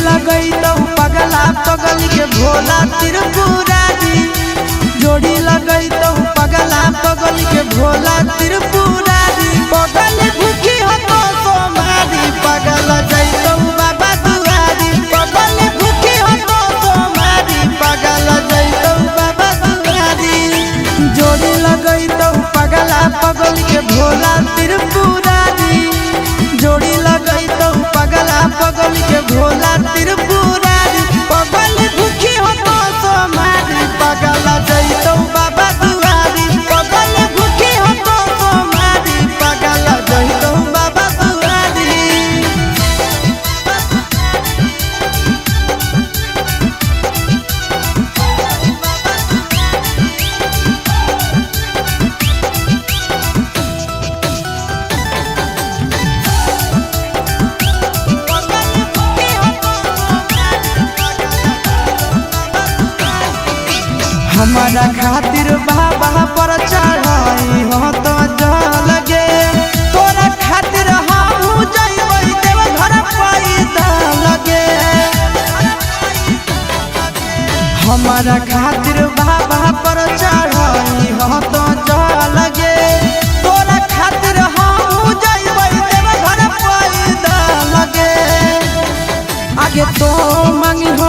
लगई तो पगला पगल के भोला त्रिपुरारी, जोड़ी लगई तो पगला पगल के भोला त्रिपुरारी। पगल भूखी हो तो सोमारी, पगल जैतो बाबा दुआरी। पगल भूखी हो तो सोमारी, पगल जैतो बाबा दुआरी। जोड़ी लगई तो पगला पगल के भोला त्रिपुरारी, जोड़ी लगई तो पगला पगल के भोला त्रिपुरारी। पगल भूखी हो तो सोमारी, पगल जैतो बाबा दुआरी। पगल भूखी हो तो सोमारी, पगल जैतो बाबा दुआरी। हमारा खातिर बाबा पर चढ़ाई हो तो जल गे, तोरा खातिर हम जइबै देव घर पैदा लगे। हमारा खातिर बाबा पर चढ़ाई हो तो जल गे, तोरा खातिर हम जइबै देव घर पैदा लगे। आगे तो मांगी हो